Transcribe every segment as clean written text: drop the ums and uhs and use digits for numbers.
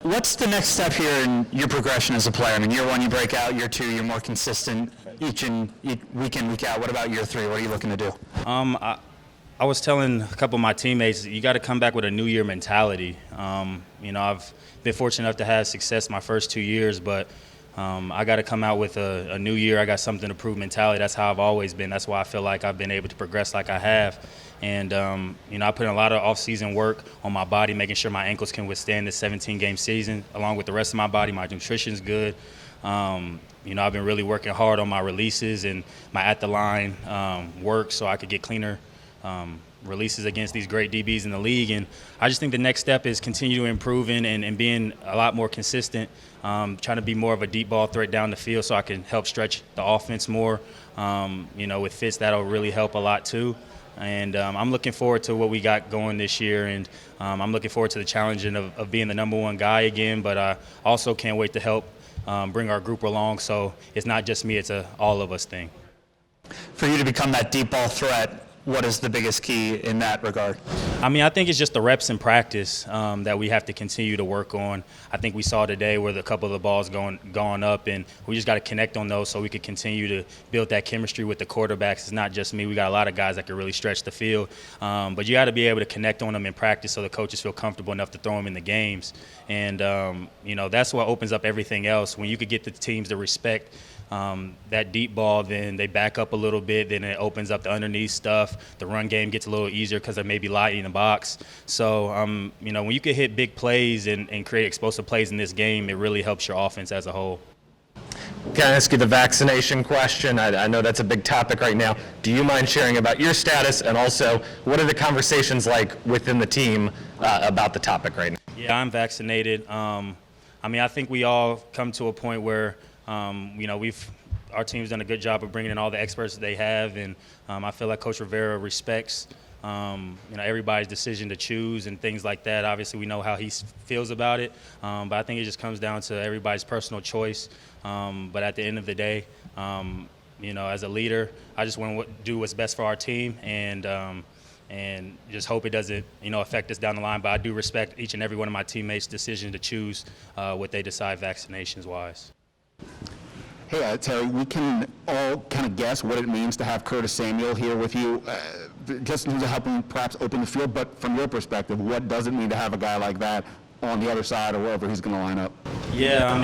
What's the next step here in your progression as a player? I mean, year one, you break out. Year two, you're more consistent week in, week out. What about year three? What are you looking to do? I was telling a couple of my teammates, you got to come back with a new year mentality. I've been fortunate enough to have success my first 2 years, but I got to come out with a new year. I got something to prove mentality. That's how I've always been. That's why I feel like I've been able to progress like I have. And, I put in a lot of off-season work on my body, making sure my ankles can withstand this 17-game season, along with the rest of my body. My nutrition's good. I've been really working hard on my releases and my at-the-line work so I could get cleaner releases against these great DBs in the league. And I just think the next step is continue improving and being a lot more consistent, trying to be more of a deep ball threat down the field so I can help stretch the offense more. With Fitz, that'll really help a lot too. And I'm looking forward to what we got going this year, and I'm looking forward to the challenge of being the number one guy again, but I also can't wait to help bring our group along so it's not just me, it's a all of us thing. For you to become that deep ball threat, what is the biggest key in that regard? I think it's just the reps in practice that we have to continue to work on. I think we saw today where a couple of the balls gone up, and we just got to connect on those so we could continue to build that chemistry with the quarterbacks. It's not just me. We got a lot of guys that can really stretch the field. But you got to be able to connect on them in practice so the coaches feel comfortable enough to throw them in the games. And, that's what opens up everything else. When you could get the teams to respect that deep ball, then they back up a little bit, then it opens up the underneath stuff. The run game gets a little easier because they may be light in the box. So, when you can hit big plays and create explosive plays in this game, it really helps your offense as a whole. Can I ask you the vaccination question? I know that's a big topic right now. Do you mind sharing about your status, and also what are the conversations like within the team about the topic right now? Yeah, I'm vaccinated. I think we all come to a point where our team's done a good job of bringing in all the experts that they have, and I feel like Coach Rivera respects everybody's decision to choose and things like that. Obviously, we know how he feels about it, but I think it just comes down to everybody's personal choice. But at the end of the day, as a leader, I just want to do what's best for our team, and just hope it doesn't, affect us down the line. But I do respect each and every one of my teammates' decision to choose what they decide vaccinations-wise. Hey, Terry, we can all kind of guess what it means to have Curtis Samuel here with you, just in terms of helping perhaps open the field. But from your perspective, what does it mean to have a guy like that on the other side or wherever he's going to line up? Yeah,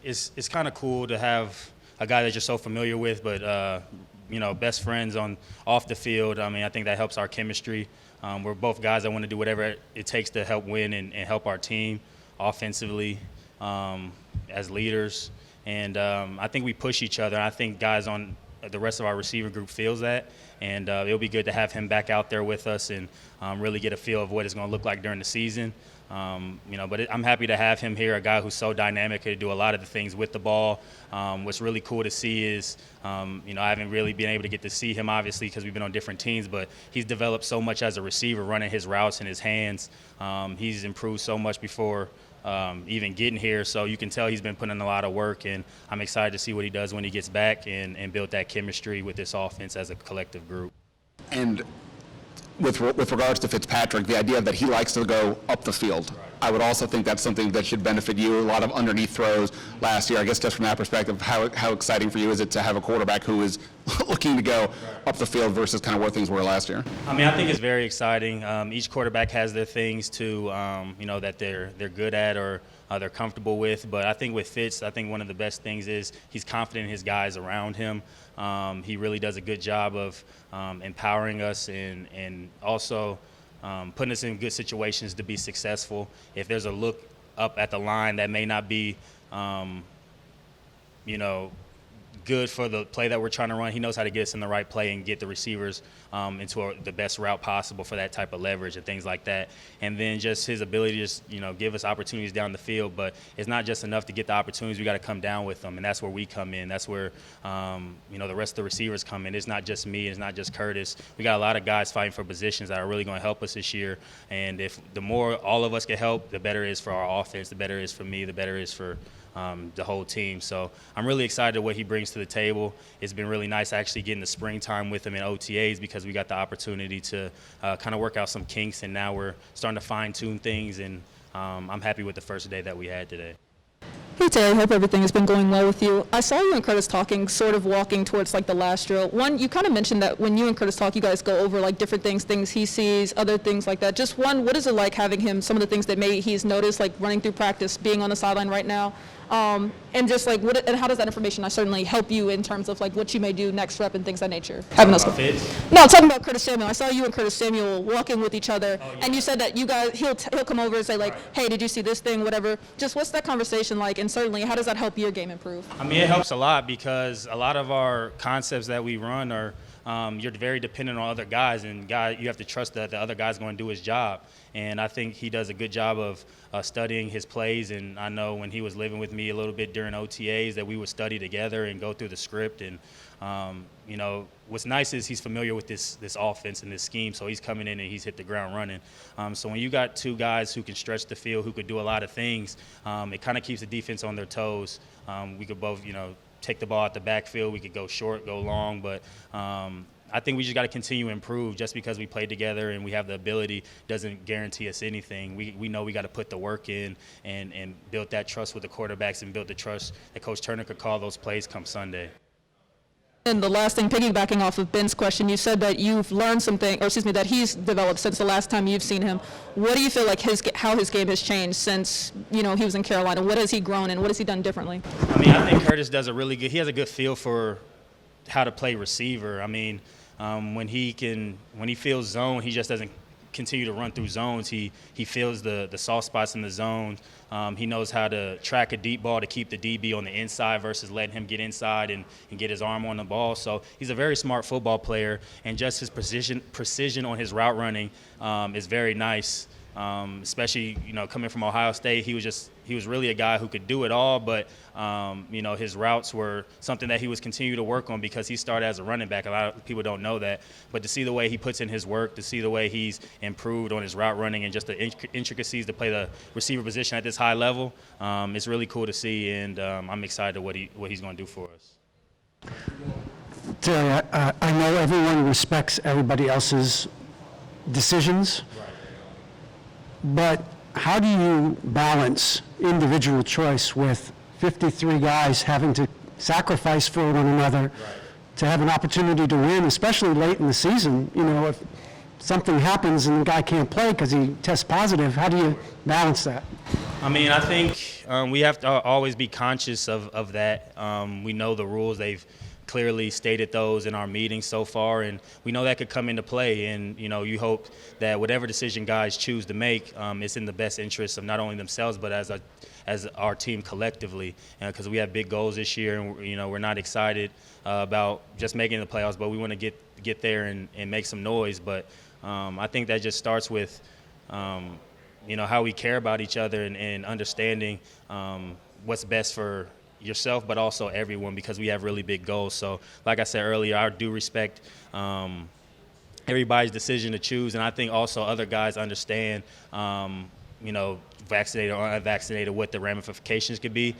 it's kind of cool to have a guy that you're so familiar with, but best friends off the field. I think that helps our chemistry. We're both guys that want to do whatever it takes to help win and help our team offensively as leaders. And I think we push each other. I think guys on the rest of our receiver group feels that. And it'll be good to have him back out there with us and really get a feel of what it's going to look like during the season. But I'm happy to have him here, a guy who's so dynamic, who do a lot of the things with the ball. What's really cool to see is, I haven't really been able to get to see him, obviously, because we've been on different teams, but he's developed so much as a receiver, running his routes in his hands. He's improved so much before even getting here, so you can tell he's been putting in a lot of work, and I'm excited to see what he does when he gets back and build that chemistry with this offense as a collective group. And with regards to Fitzpatrick, the idea that he likes to go up the field, right. I would also think that's something that should benefit you. A lot of underneath throws last year. I guess just from that perspective, how exciting for you is it to have a quarterback who is looking to go up the field versus kind of where things were last year? I think it's very exciting. Each quarterback has their things too, that they're good at or they're comfortable with. But I think with Fitz, I think one of the best things is he's confident in his guys around him. He really does a good job of empowering us and also putting us in good situations to be successful. If there's a look up at the line that may not be, good for the play that we're trying to run, he knows how to get us in the right play and get the receivers into the best route possible for that type of leverage and things like that. And then just his ability to just, give us opportunities down the field. But it's not just enough to get the opportunities. We got to come down with them, and that's where we come in. That's where, the rest of the receivers come in. It's not just me. It's not just Curtis. We got a lot of guys fighting for positions that are really going to help us this year. And if the more all of us can help, the better it is for our offense, the better it is for me, the better it is for the whole team. So I'm really excited what he brings to the table. It's been really nice actually getting the springtime with him in OTAs because we got the opportunity to kind of work out some kinks, and now we're starting to fine-tune things and I'm happy with the first day that we had today. Hey Terry, hope everything has been going well with you. I saw you and Curtis talking, sort of walking towards like the last drill. One, you kind of mentioned that when you and Curtis talk, you guys go over like different things he sees, other things like that. Just one, what is it like having him, some of the things that maybe he's noticed, like running through practice, being on the sideline right now? And just like, and how does that information certainly help you in terms of like what you may do next rep and things of that nature? Having those. No, talking about Curtis Samuel. I saw you and Curtis Samuel walking with each other, and you said that you guys, he'll come over and say like, hey, did you see this thing, whatever. Just what's that conversation like, and certainly how does that help your game improve? I mean, it helps a lot because a lot of our concepts that we run are you're very dependent on other guys, and you have to trust that the other guy's going to do his job. And I think he does a good job of studying his plays. And I know when he was living with me a little bit during OTAs that we would study together and go through the script. And you know, what's nice is he's familiar with this offense and this scheme, so he's coming in and he's hit the ground running. So when you got two guys who can stretch the field, who could do a lot of things, it kind of keeps the defense on their toes. We could both, you know, take the ball out the backfield. We could go short, go long, but I think we just got to continue to improve. Just because we play together and we have the ability doesn't guarantee us anything. We know we got to put the work in and build that trust with the quarterbacks and build the trust that Coach Turner could call those plays come Sunday. And the last thing, piggybacking off of Ben's question, you said that you've learned something, or excuse me, that he's developed since the last time you've seen him. What do you feel like how his game has changed since, you know, he was in Carolina? What has he grown and what has he done differently? I mean, I think Curtis does he has a good feel for how to play receiver. I mean, when he feels zone, he just doesn't continue to run through zones. He feels the soft spots in the zone. He knows how to track a deep ball to keep the DB on the inside versus letting him get inside and get his arm on the ball. So he's a very smart football player, and just his precision on his route running is very nice. Especially, you know, coming from Ohio State, he was really a guy who could do it all, but you know, his routes were something that he was continuing to work on because he started as a running back. A lot of people don't know that, but to see the way he puts in his work, to see the way he's improved on his route running and just the intricacies to play the receiver position at this high level, it's really cool to see, and I'm excited what he's going to do for us. Terry, I know everyone respects everybody else's decisions. Right. But how do you balance individual choice with 53 guys having to sacrifice for one another to have an opportunity to win, especially late in the season? You know, if something happens and the guy can't play because he tests positive, how do you balance that? I mean, I think we have to always be conscious of that. We know the rules. They've clearly stated those in our meetings so far, and we know that could come into play. And you know, you hope that whatever decision guys choose to make, it's in the best interest of not only themselves but as our team collectively. Because we have big goals this year, and you know, we're not excited about just making the playoffs, but we want to get there and make some noise. But I think that just starts with you know, how we care about each other and understanding what's best for yourself, but also everyone, because we have really big goals. So like I said earlier, I do respect everybody's decision to choose, and I think also other guys understand you know, vaccinated or unvaccinated, what the ramifications could be.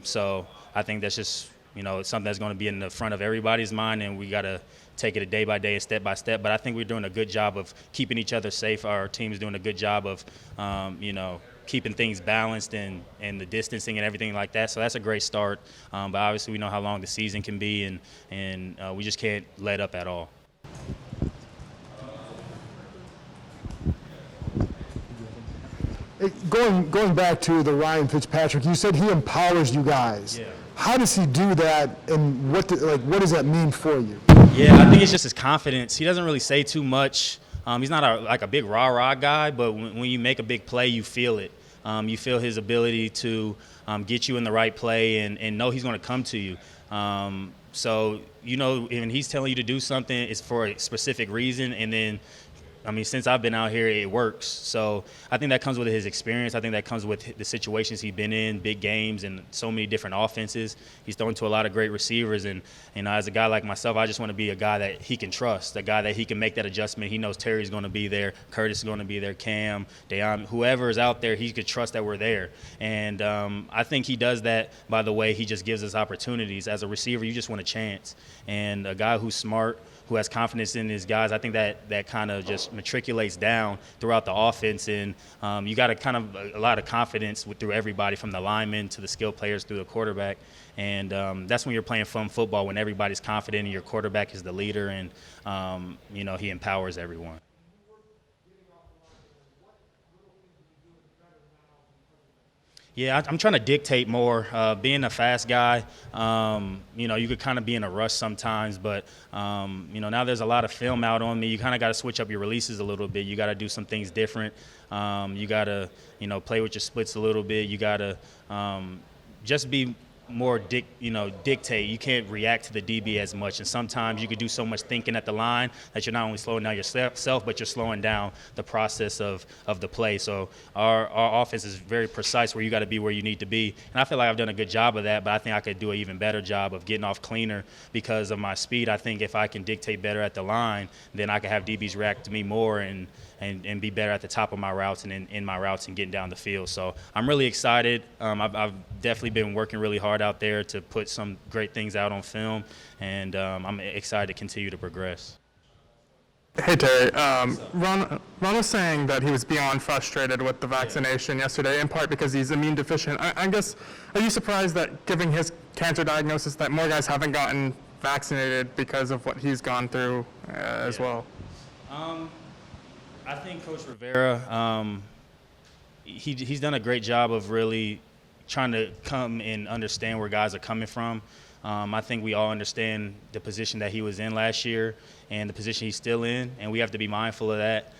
So I think that's just, you know, it's something that's going to be in the front of everybody's mind, and we got to take it a day by day and step by step. But I think we're doing a good job of keeping each other safe. Our team is doing a good job of you know, keeping things balanced and the distancing and everything like that. So that's a great start. But obviously we know how long the season can be, and we just can't let up at all. Going back to the Ryan Fitzpatrick, you said he empowers you guys. Yeah. How does he do that, and what does that mean for you? Yeah, I think it's just his confidence. He doesn't really say too much. He's not like a big rah-rah guy, but when you make a big play, you feel it. You feel his ability to get you in the right play and know he's going to come to you. So, you know, when he's telling you to do something, it's for a specific reason, and then I mean, since I've been out here, it works. So I think that comes with his experience. I think that comes with the situations he's been in, big games and so many different offenses. He's thrown to a lot of great receivers. And you know, as a guy like myself, I just want to be a guy that he can trust, a guy that he can make that adjustment. He knows Terry's going to be there, Curtis is going to be there, Cam, Deion, whoever is out there, he could trust that we're there. And I think he does that by the way he just gives us opportunities. As a receiver, you just want a chance. And a guy who's smart, who has confidence in his guys, I think that kind of just matriculates down throughout the offense. And you got a lot of confidence through everybody, from the linemen to the skill players through the quarterback. And that's when you're playing fun football, when everybody's confident and your quarterback is the leader, and he empowers everyone. Yeah, I'm trying to dictate more. Being a fast guy, you could kind of be in a rush sometimes, but, now there's a lot of film out on me. You kind of got to switch up your releases a little bit. You got to do some things different. You got to, play with your splits a little bit. You got to just be more dictate. You can't react to the DB as much, and sometimes you could do so much thinking at the line that you're not only slowing down yourself, but you're slowing down the process of the play. So our offense is very precise, where you got to be where you need to be, and I feel like I've done a good job of that, but I think I could do an even better job of getting off cleaner because of my speed. I think if I can dictate better at the line, then I can have DBs react to me more and be better at the top of my routes and in my routes and getting down the field. So I'm really excited. I've definitely been working really hard out there to put some great things out on film, and I'm excited to continue to progress. Hey Terry, Ron was saying that he was beyond frustrated with the vaccination yesterday, in part because he's immune deficient. I guess, are you surprised that, given his cancer diagnosis, that more guys haven't gotten vaccinated because of what he's gone through as well? I think Coach Rivera, he's done a great job of really trying to come and understand where guys are coming from. I think we all understand the position that he was in last year and the position he's still in, and we have to be mindful of that.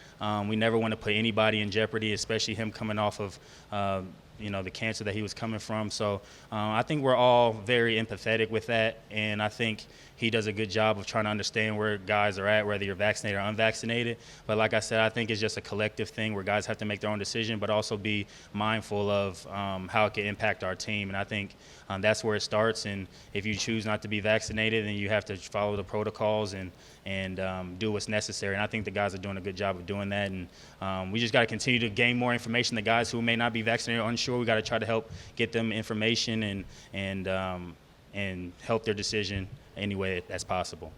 We never want to put anybody in jeopardy, especially him coming off of the cancer that he was coming from. So I think we're all very empathetic with that, and I think he does a good job of trying to understand where guys are at, whether you're vaccinated or unvaccinated. But like I said, I think it's just a collective thing where guys have to make their own decision, but also be mindful of how it can impact our team. And I think that's where it starts. And if you choose not to be vaccinated, then you have to follow the protocols and do what's necessary. And I think the guys are doing a good job of doing that. And we just got to continue to gain more information. The guys who may not be vaccinated or unsure, we got to try to help get them information and help their decision any way that's possible.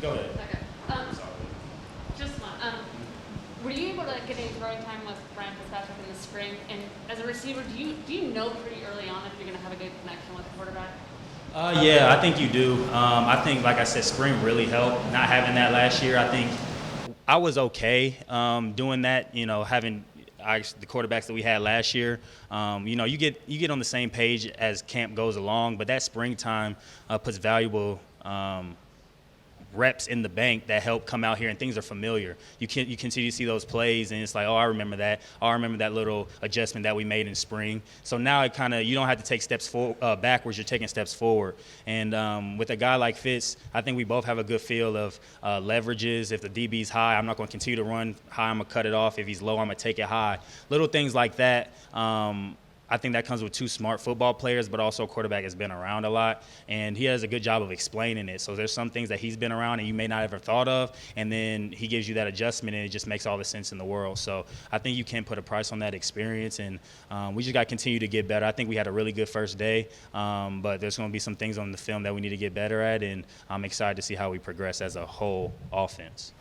Go ahead. Okay. Just one. Were you able to get any throwing time with Ryan Fitzpatrick in the spring? And as a receiver, do you know pretty early on if you're going to have a good connection with the quarterback? Yeah, I think you do. I think, like I said, spring really helped. Not having that last year, I think I was okay doing that. Having the quarterbacks that we had last year, you get on the same page as camp goes along, but that springtime puts valuable reps in the bank that help come out here, and things are familiar. You continue to see those plays, and it's like, oh, I remember that. Oh, I remember that little adjustment that we made in spring. So now it you don't have to take steps backwards. You're taking steps forward. And with a guy like Fitz, I think we both have a good feel of leverages. If the DB's high, I'm not going to continue to run high. I'm going to cut it off. If he's low, I'm going to take it high. Little things like that. I think that comes with two smart football players, but also a quarterback has been around a lot, and he does a good job of explaining it. So there's some things that he's been around and you may not have ever thought of, and then he gives you that adjustment, and it just makes all the sense in the world. So I think you can put a price on that experience, and we just got to continue to get better. I think we had a really good first day, but there's going to be some things on the film that we need to get better at, and I'm excited to see how we progress as a whole offense.